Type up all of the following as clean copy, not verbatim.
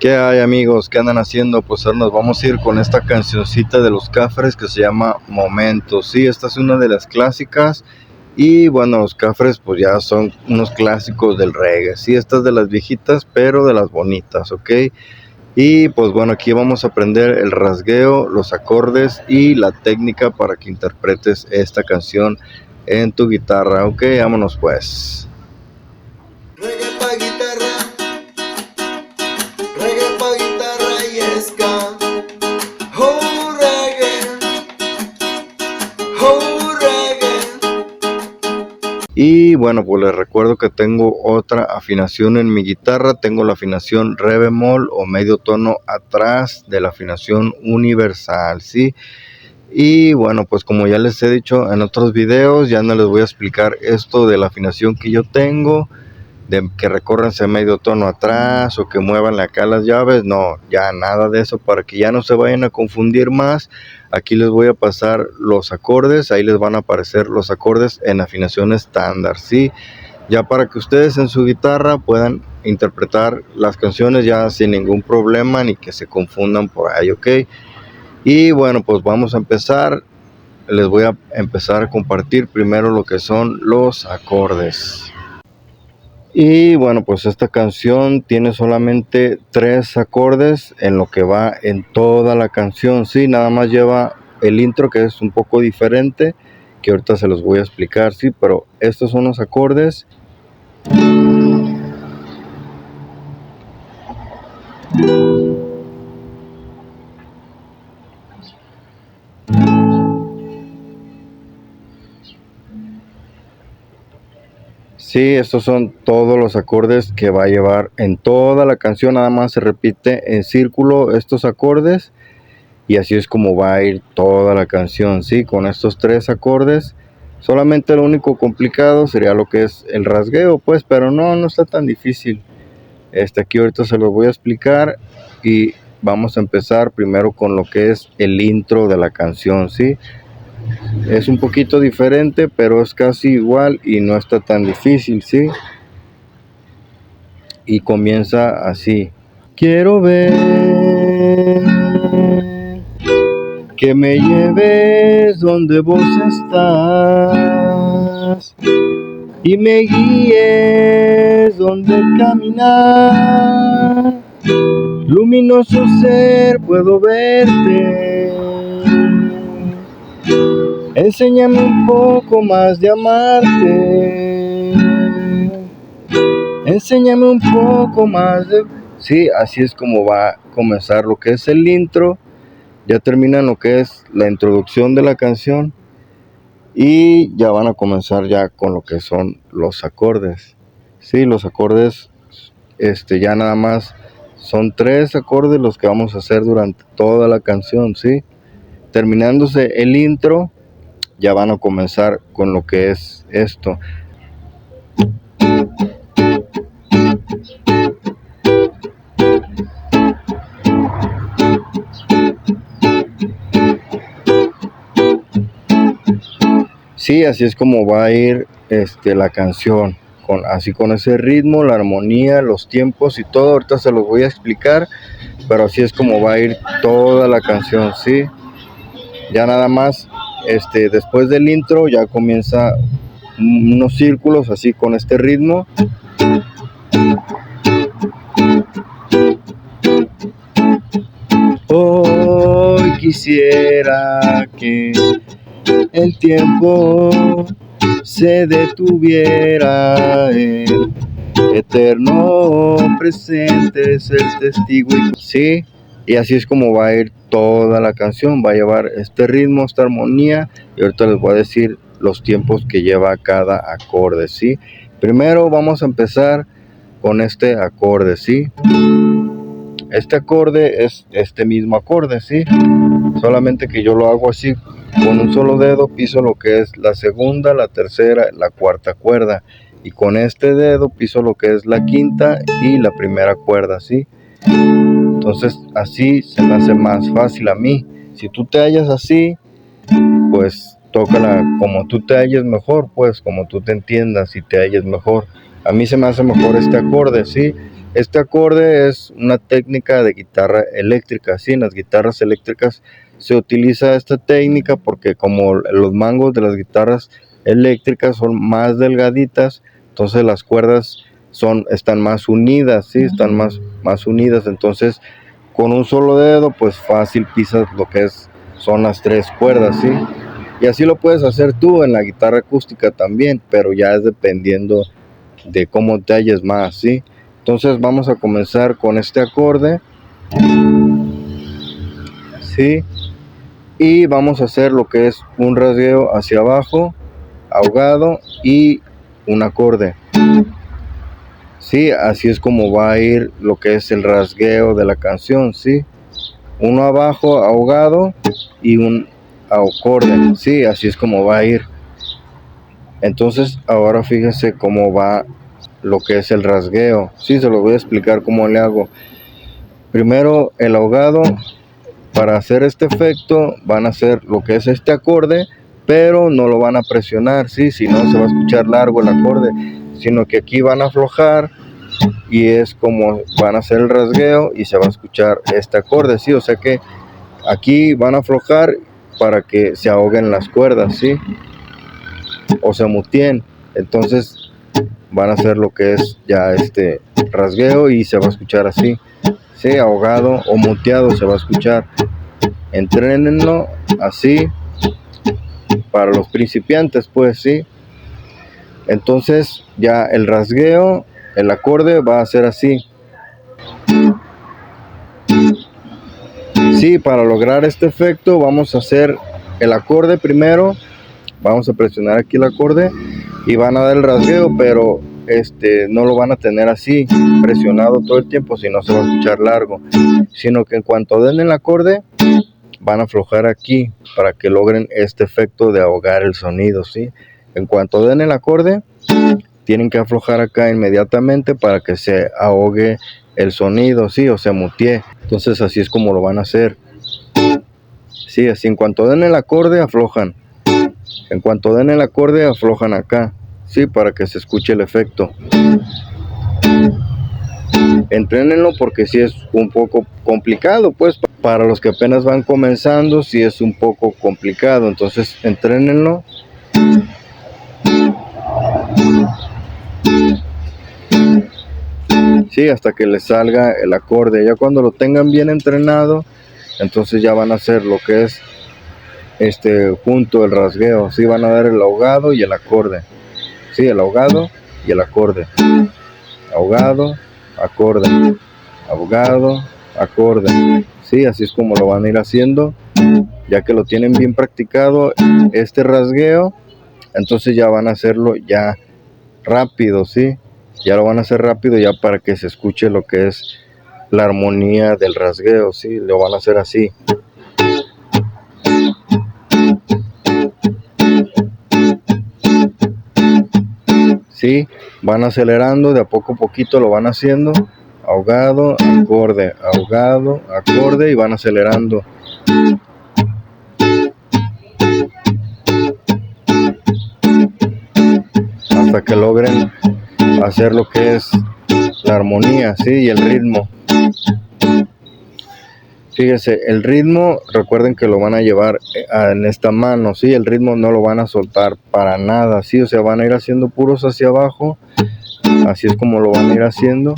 ¿Qué hay, amigos? ¿Qué andan haciendo? Pues ahora nos vamos a ir con esta cancioncita de los Cafres que se llama Momentos. Sí, esta es una de las clásicas. Y bueno, los Cafres pues ya son unos clásicos del reggae. Sí, esta es de las viejitas, pero de las bonitas, ¿ok? Y pues bueno, aquí vamos a aprender el rasgueo, los acordes y la técnica para que interpretes esta canción en tu guitarra. Ok, vámonos pues. Reggae pa' guitarra, reggae pa' guitarra y ska. Oh reggae. Y bueno, pues les recuerdo que tengo otra afinación en mi guitarra. Tengo la afinación re bemol o medio tono atrás de la afinación universal, ¿sí? Y bueno, pues como ya les he dicho en otros videos, ya no les voy a explicar esto de la afinación que yo tengo, de que recórranse medio tono atrás o que muevan acá las llaves. No, ya nada de eso, para que ya no se vayan a confundir más. Aquí les voy a pasar los acordes, ahí les van a aparecer los acordes en afinación estándar, ¿sí? Ya para que ustedes en su guitarra puedan interpretar las canciones ya sin ningún problema, ni que se confundan por ahí, ¿ok? Y bueno, pues vamos a empezar. Les voy a empezar a compartir primero lo que son los acordes. Y bueno, pues esta canción tiene solamente 3 acordes en lo que va en toda la canción. Sí, nada más lleva el intro, que es un poco diferente, que ahorita se los voy a explicar, sí, pero estos son los acordes. Sí, estos son todos los acordes que va a llevar en toda la canción. Nada más se repite en círculo estos acordes y así es como va a ir toda la canción, sí, con estos 3 acordes. Solamente lo único complicado sería lo que es el rasgueo, pues, pero no está tan difícil. Aquí ahorita se los voy a explicar y vamos a empezar primero con lo que es el intro de la canción, sí. Es un poquito diferente, pero es casi igual y no está tan difícil, ¿sí? Y comienza así. Quiero ver que me lleves donde vos estás y me guíes donde caminar. Luminoso ser, puedo verte. Enséñame un poco más de amarte. Enséñame un poco más de... Sí, así es como va a comenzar lo que es el intro. Ya terminan lo que es la introducción de la canción. Y ya van a comenzar ya con lo que son los acordes. Sí, los acordes, ya nada más son 3 acordes los que vamos a hacer durante toda la canción, ¿sí? Terminándose el intro, ya van a comenzar con lo que es esto. Sí, así es como va a ir la canción, así con ese ritmo, la armonía, los tiempos y todo. Ahorita se los voy a explicar, pero así es como va a ir toda la canción, sí. Ya nada más, después del intro ya comienza unos círculos así con este ritmo. Hoy quisiera que el tiempo se detuviera, el eterno presente es el testigo. Sí, y así es como va a ir toda la canción. Va a llevar este ritmo, esta armonía, y ahorita les voy a decir los tiempos que lleva cada acorde, ¿sí? Primero vamos a empezar con este acorde, ¿sí? Este acorde es este mismo acorde, ¿sí? Solamente que yo lo hago así, con un solo dedo piso lo que es la segunda, la tercera, la cuarta cuerda, y con este dedo piso lo que es la quinta y la primera cuerda, ¿sí? Entonces así se me hace más fácil a mí. Si tú te hallas así, pues tócala como tú te halles mejor, pues como tú te entiendas y te halles mejor. A mí se me hace mejor este acorde, ¿sí? Este acorde es una técnica de guitarra eléctrica, ¿sí? En las guitarras eléctricas se utiliza esta técnica porque como los mangos de las guitarras eléctricas son más delgaditas, entonces las cuerdas están más unidas, ¿sí? Están más unidas, entonces con un solo dedo pues fácil pisas lo que son las 3 cuerdas, ¿sí? Y así lo puedes hacer tú en la guitarra acústica también, pero ya es dependiendo de cómo te halles más, ¿sí? Entonces vamos a comenzar con este acorde, ¿sí? Y vamos a hacer lo que es un rasgueo hacia abajo, ahogado y un acorde. Sí, así es como va a ir lo que es el rasgueo de la canción, ¿sí? Uno abajo, ahogado, y un acorde, sí, así es como va a ir. Entonces ahora fíjense cómo va lo que es el rasgueo. Sí, se lo voy a explicar cómo le hago. Primero el ahogado, para hacer este efecto van a hacer lo que es este acorde, pero no lo van a presionar, ¿sí? Si no se va a escuchar largo el acorde, sino que aquí van a aflojar y es como van a hacer el rasgueo y se va a escuchar este acorde, ¿sí? O sea que aquí van a aflojar para que se ahoguen las cuerdas, ¿sí? O se muteen. Entonces van a hacer lo que es ya este rasgueo y se va a escuchar así, ¿sí? Ahogado o muteado se va a escuchar. Entrénenlo así para los principiantes, pues, ¿sí? Entonces ya el rasgueo, el acorde va a ser así. Sí, para lograr este efecto vamos a hacer el acorde primero, vamos a presionar aquí el acorde y van a dar el rasgueo, pero no lo van a tener así presionado todo el tiempo, si no se va a escuchar largo, sino que en cuanto den el acorde van a aflojar aquí para que logren este efecto de ahogar el sonido, ¿sí? En cuanto den el acorde tienen que aflojar acá inmediatamente para que se ahogue el sonido, ¿sí? O se mutee. Entonces así es como lo van a hacer. Sí, así en cuanto den el acorde aflojan. En cuanto den el acorde aflojan acá, sí, para que se escuche el efecto. Entrénenlo porque sí es un poco complicado, pues para los que apenas van comenzando sí es un poco complicado, entonces entrénenlo. Sí, hasta que les salga el acorde. Ya cuando lo tengan bien entrenado, entonces ya van a hacer lo que es junto el rasgueo, sí, van a dar el ahogado y el acorde. Sí, el ahogado y el acorde. Ahogado, acorde. Ahogado, acorde. Sí, así es como lo van a ir haciendo. Ya que lo tienen bien practicado este rasgueo, entonces ya van a hacerlo ya rápido, sí. Ya lo van a hacer rápido ya para que se escuche lo que es la armonía del rasgueo, sí. Lo van a hacer así. Sí, van acelerando de a poco a poquito, lo van haciendo. Ahogado, acorde, ahogado, acorde, y van acelerando. Hasta que logren hacer lo que es la armonía, sí, y el ritmo. Fíjense, el ritmo, recuerden que lo van a llevar en esta mano, sí, el ritmo no lo van a soltar para nada, sí, o sea, van a ir haciendo puros hacia abajo, así es como lo van a ir haciendo,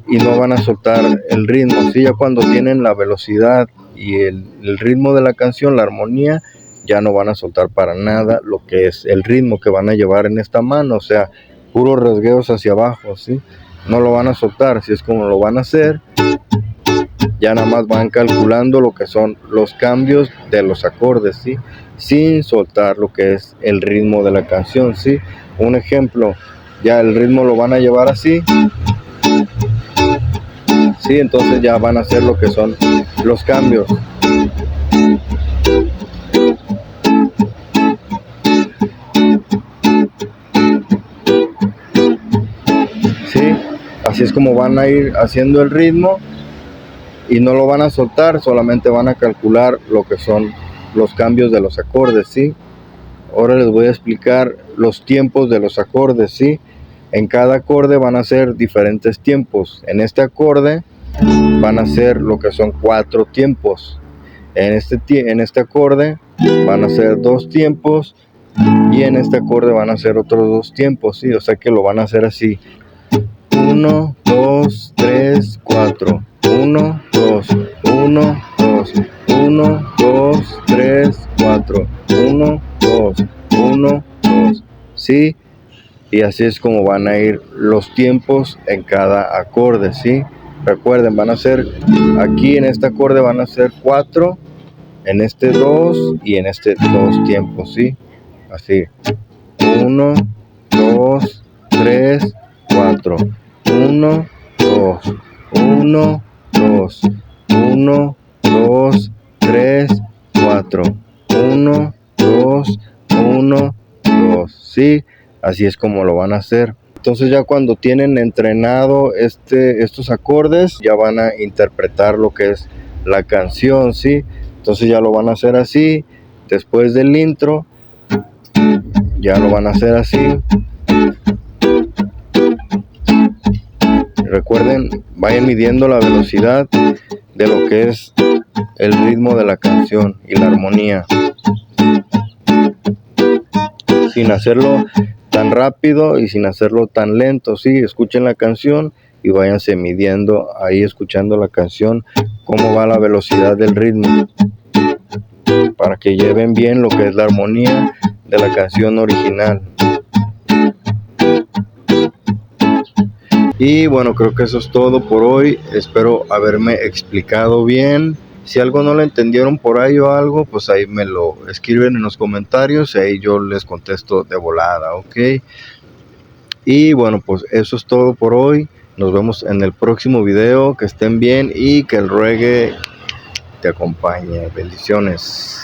y no van a soltar el ritmo, sí, ya cuando tienen la velocidad y el ritmo de la canción, la armonía, ya no van a soltar para nada lo que es el ritmo que van a llevar en esta mano, o sea, puros rasgueos hacia abajo, sí, no lo van a soltar, así es como lo van a hacer. Ya nada más van calculando lo que son los cambios de los acordes, ¿sí? Sin soltar lo que es el ritmo de la canción, ¿sí? Un ejemplo, ya el ritmo lo van a llevar así, ¿sí? Entonces ya van a hacer lo que son los cambios. ¿Sí? Así es como van a ir haciendo el ritmo. Y no lo van a soltar, solamente van a calcular lo que son los cambios de los acordes, ¿sí? Ahora les voy a explicar los tiempos de los acordes, ¿sí? En cada acorde van a ser diferentes tiempos. En este acorde van a ser lo que son 4 tiempos. En este acorde van a ser 2 tiempos. Y en este acorde van a ser otros 2 tiempos, ¿sí? O sea que lo van a hacer así. 1, 2, 3, 4. 1, 2, 1, 2, 1, 2, 3, 4. 1, 2, 1, 2. ¿Sí? Y así es como van a ir los tiempos en cada acorde, ¿sí? Recuerden, van a ser, aquí en este acorde van a ser 4, en este 2 y en este 2 tiempos, ¿sí? Así. 1, 2, 3, 4. 1, 2, 1, 2, 1, 2, 3, 4. 1, 2, 1, 2. ¿Sí? Así es como lo van a hacer. Entonces ya cuando tienen entrenado estos acordes, ya van a interpretar lo que es la canción, ¿sí? Entonces ya lo van a hacer así. Después del intro, ya lo van a hacer así. Recuerden, vayan midiendo la velocidad de lo que es el ritmo de la canción y la armonía, sin hacerlo tan rápido y sin hacerlo tan lento, ¿sí? Escuchen la canción y váyanse midiendo ahí, escuchando la canción, cómo va la velocidad del ritmo, para que lleven bien lo que es la armonía de la canción original. Y bueno, creo que eso es todo por hoy. Espero haberme explicado bien. Si algo no lo entendieron por ahí o algo, pues ahí me lo escriben en los comentarios y ahí yo les contesto de volada, ¿ok? Y bueno, pues eso es todo por hoy. Nos vemos en el próximo video. Que estén bien y que el reggae te acompañe. Bendiciones.